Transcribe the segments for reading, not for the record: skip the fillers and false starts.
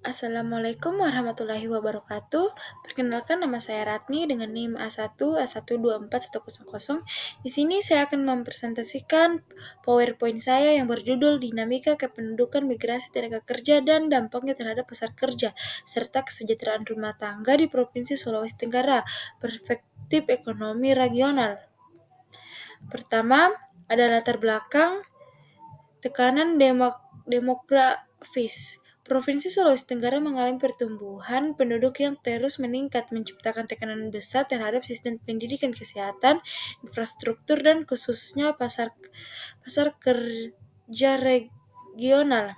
Assalamualaikum warahmatullahi wabarakatuh. Perkenalkan, nama saya Ratni dengan NIM A1A12410. Di sini saya akan mempresentasikan PowerPoint saya yang berjudul Dinamika Kependudukan Migrasi Tenaga Kerja dan Dampaknya Terhadap Pasar Kerja serta Kesejahteraan Rumah Tangga di Provinsi Sulawesi Tenggara. Perspektif Ekonomi Regional. Pertama, ada latar belakang tekanan demografis. Provinsi Sulawesi Tenggara mengalami pertumbuhan penduduk yang terus meningkat, menciptakan tekanan besar terhadap sistem pendidikan, kesehatan, infrastruktur, dan khususnya pasar kerja regional.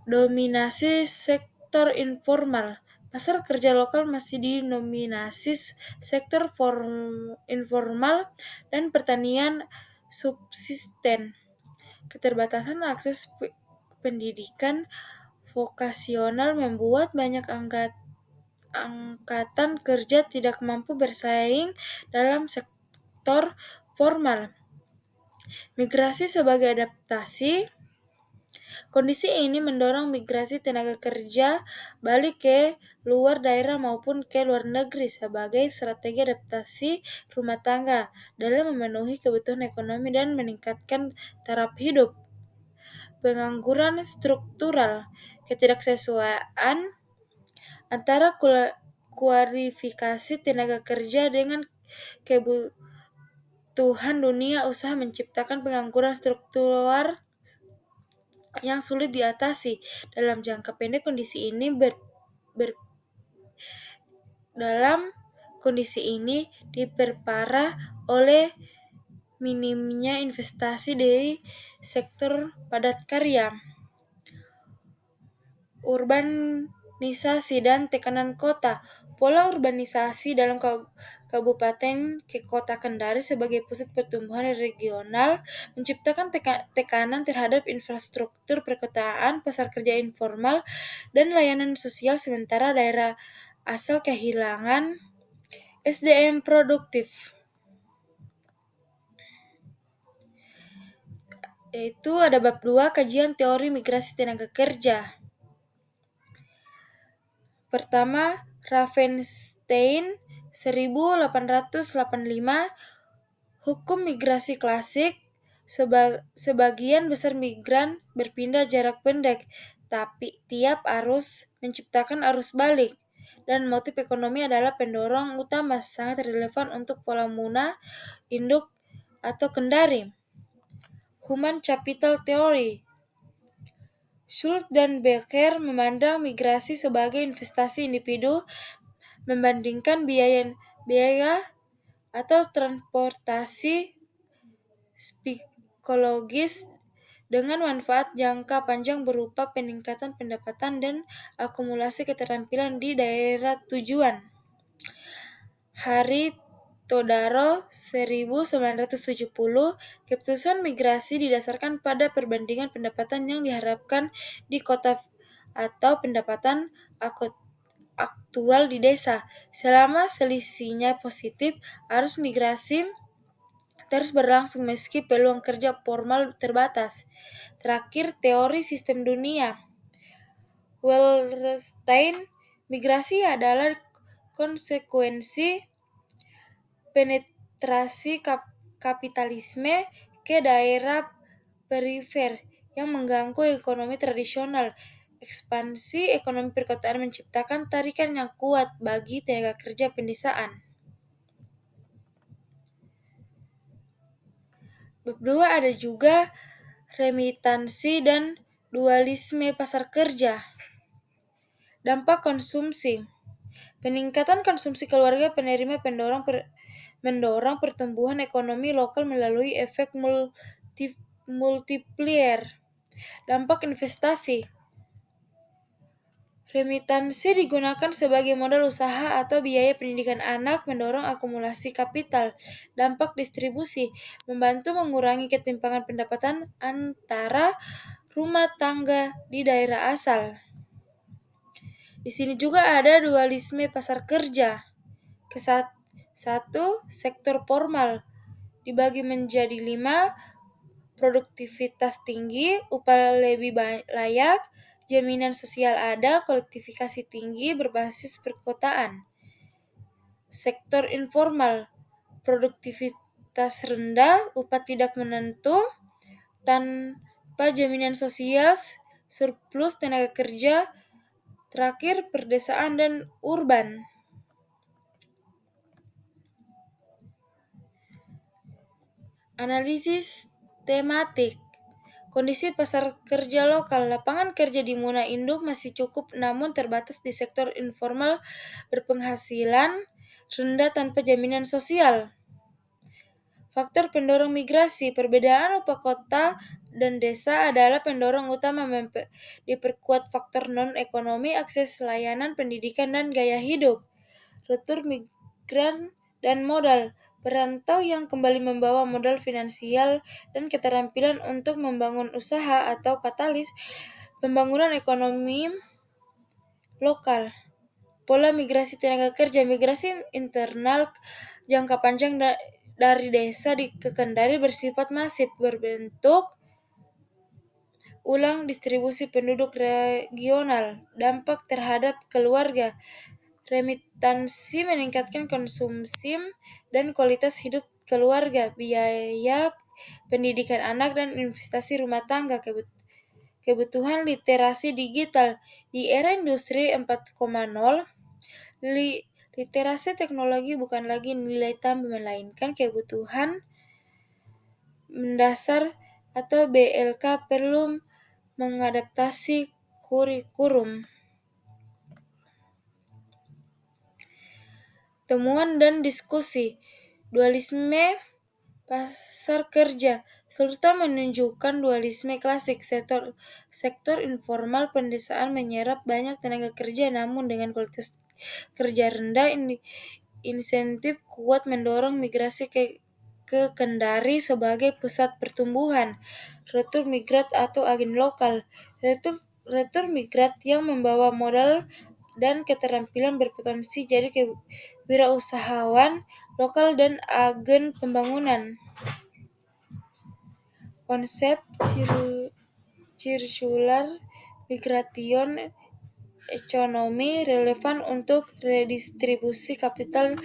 Dominasi sektor informal. Pasar kerja lokal masih didominasi sektor informal dan pertanian subsisten. Keterbatasan akses pendidikan vokasional membuat banyak angkatan kerja tidak mampu bersaing dalam sektor formal. Migrasi sebagai adaptasi. Kondisi ini mendorong migrasi tenaga kerja balik ke luar daerah maupun ke luar negeri sebagai strategi adaptasi rumah tangga dalam memenuhi kebutuhan ekonomi dan meningkatkan taraf hidup. Pengangguran struktural. Ketidaksesuaian antara kualifikasi tenaga kerja dengan kebutuhan dunia usaha menciptakan pengangguran struktural yang sulit diatasi. Dalam jangka pendek, kondisi ini diperparah oleh minimnya investasi di sektor padat karya, urbanisasi, dan tekanan kota. Pola urbanisasi dalam Kabupaten Kota Kendari sebagai pusat pertumbuhan regional menciptakan tekanan terhadap infrastruktur perkotaan, pasar kerja informal, dan layanan sosial, sementara daerah asal kehilangan SDM produktif. Yaitu ada bab 2, kajian teori migrasi tenaga kerja. Pertama, Ravenstein 1885, hukum migrasi klasik. Sebagian besar migran berpindah jarak pendek, tapi tiap arus menciptakan arus balik, dan motif ekonomi adalah pendorong utama, sangat relevan untuk pola Muna, Induk, atau Kendari. Human Capital Theory. Schultz dan Becker memandang migrasi sebagai investasi individu membandingkan biaya atau transportasi psikologis dengan manfaat jangka panjang berupa peningkatan pendapatan dan akumulasi keterampilan di daerah tujuan. Hari Todaro 1970, keputusan migrasi didasarkan pada perbandingan pendapatan yang diharapkan di kota atau pendapatan aktual di desa. Selama selisihnya positif, arus migrasi terus berlangsung meski peluang kerja formal terbatas. Terakhir, teori sistem dunia. Wallerstein, migrasi adalah konsekuensi penetrasi kapitalisme ke daerah perifer yang mengganggu ekonomi tradisional. Ekspansi ekonomi perkotaan menciptakan tarikan yang kuat bagi tenaga kerja pedesaan. Bab 2 ada juga remitansi dan dualisme pasar kerja. Dampak konsumsi. Peningkatan konsumsi keluarga penerima mendorong pertumbuhan ekonomi lokal melalui efek multiplier. Dampak investasi. Remitansi digunakan sebagai modal usaha atau biaya pendidikan anak, mendorong akumulasi kapital. Dampak distribusi, membantu mengurangi ketimpangan pendapatan antara rumah tangga di daerah asal. Di sini juga ada dualisme pasar kerja. Satu, sektor formal dibagi menjadi 5, produktivitas tinggi, upah lebih layak, jaminan sosial ada, kolektifikasi tinggi berbasis perkotaan. Sektor informal, produktivitas rendah, upah tidak menentu, tanpa jaminan sosial, surplus tenaga kerja. Terakhir, perdesaan dan urban. Analisis tematik. Kondisi pasar kerja lokal, lapangan kerja di Muna Induk masih cukup namun terbatas di sektor informal berpenghasilan rendah tanpa jaminan sosial. Faktor pendorong migrasi, perbedaan upah kota dan desa adalah pendorong utama diperkuat faktor non-ekonomi, akses layanan pendidikan dan gaya hidup. Retur migran dan modal, perantau yang kembali membawa modal finansial dan keterampilan untuk membangun usaha atau katalis pembangunan ekonomi lokal. Pola migrasi tenaga kerja, migrasi internal jangka panjang dari desa ke Kendari bersifat masif, berbentuk ulang distribusi penduduk regional, dampak terhadap keluarga, remitansi meningkatkan konsumsi dan kualitas hidup keluarga, biaya pendidikan anak dan investasi rumah tangga, kebutuhan literasi digital. Di era industri 4.0, literasi teknologi bukan lagi nilai tambah melainkan kebutuhan mendasar atau BLK perlu mengadaptasi kurikulum. Temuan dan diskusi. Dualisme pasar kerja serta menunjukkan dualisme klasik. Sektor informal pedesaan menyerap banyak tenaga kerja namun dengan kualitas kerja rendah. Insentif kuat mendorong migrasi ke Kendari sebagai pusat pertumbuhan. Retur migrat atau agen lokal. Retur migrat yang membawa modal dan keterampilan berpotensi jadi wirausahawan lokal dan agen pembangunan. Konsep circular migration ekonomi relevan untuk redistribusi kapital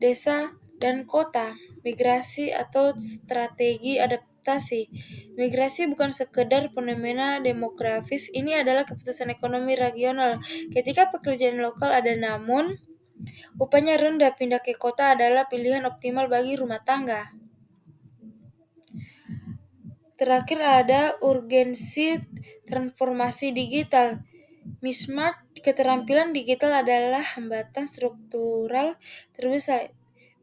desa dan kota. Migrasi atau strategi adaptasi. Migrasi bukan sekedar fenomena demografis, ini adalah keputusan ekonomi regional. Ketika pekerjaan lokal ada namun upahnya rendah, pindah ke kota adalah pilihan optimal bagi rumah tangga. Terakhir ada urgensi transformasi digital. Mismatch keterampilan digital adalah hambatan struktural terbesar.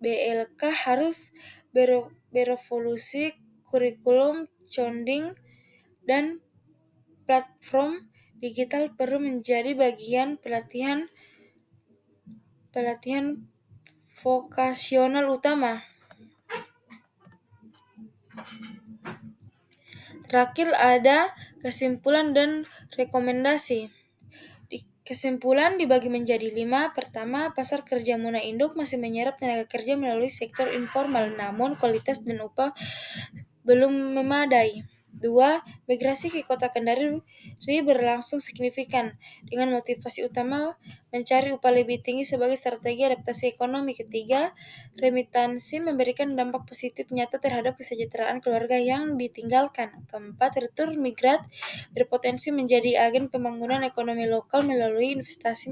BLK harus berevolusi, kurikulum, coding, dan platform digital perlu menjadi bagian pelatihan vokasional utama. Terakhir ada kesimpulan dan rekomendasi. Kesimpulan dibagi menjadi 5. Pertama, pasar kerja Muna Induk masih menyerap tenaga kerja melalui sektor informal, namun kualitas dan upah belum memadai. 2. Migrasi ke kota Kendari berlangsung signifikan, dengan motivasi utama mencari upah lebih tinggi sebagai strategi adaptasi ekonomi. Ketiga, remitansi memberikan dampak positif nyata terhadap kesejahteraan keluarga yang ditinggalkan. Keempat, retur migrat berpotensi menjadi agen pembangunan ekonomi lokal melalui investasi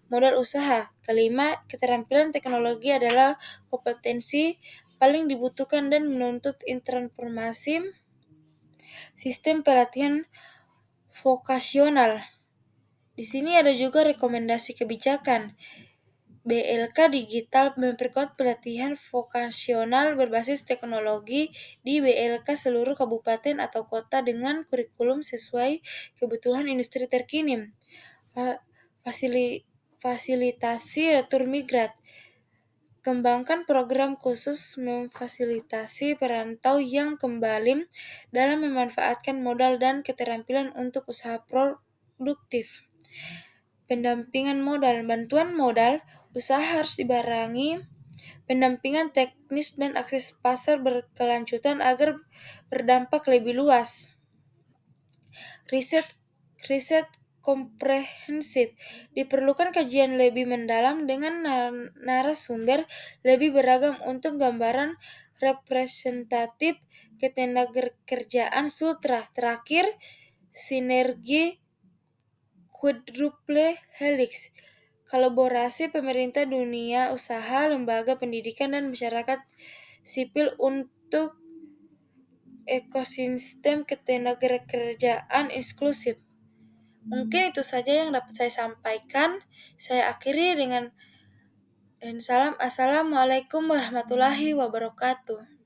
modal usaha. Kelima, keterampilan teknologi adalah kompetensi paling dibutuhkan dan menuntut transformasi sistem pelatihan vokasional. Di sini ada juga rekomendasi kebijakan. BLK Digital memperkuat pelatihan vokasional berbasis teknologi di BLK seluruh kabupaten atau kota dengan kurikulum sesuai kebutuhan industri terkini. Fasilitasi retur migrat. Kembangkan program khusus memfasilitasi perantau yang kembali dalam memanfaatkan modal dan keterampilan untuk usaha produktif. Pendampingan modal. Bantuan modal usaha harus dibarengi pendampingan teknis dan akses pasar berkelanjutan agar berdampak lebih luas. Riset riset komprehensif. Diperlukan kajian lebih mendalam dengan narasumber lebih beragam untuk gambaran representatif ketenagakerjaan sutra. Terakhir, sinergi quadruple helix. Kolaborasi pemerintah, dunia usaha, lembaga pendidikan, dan masyarakat sipil untuk ekosistem ketenagakerjaan inklusif. Mungkin itu saja yang dapat saya sampaikan. Saya akhiri dengan salam. Assalamualaikum warahmatullahi wabarakatuh.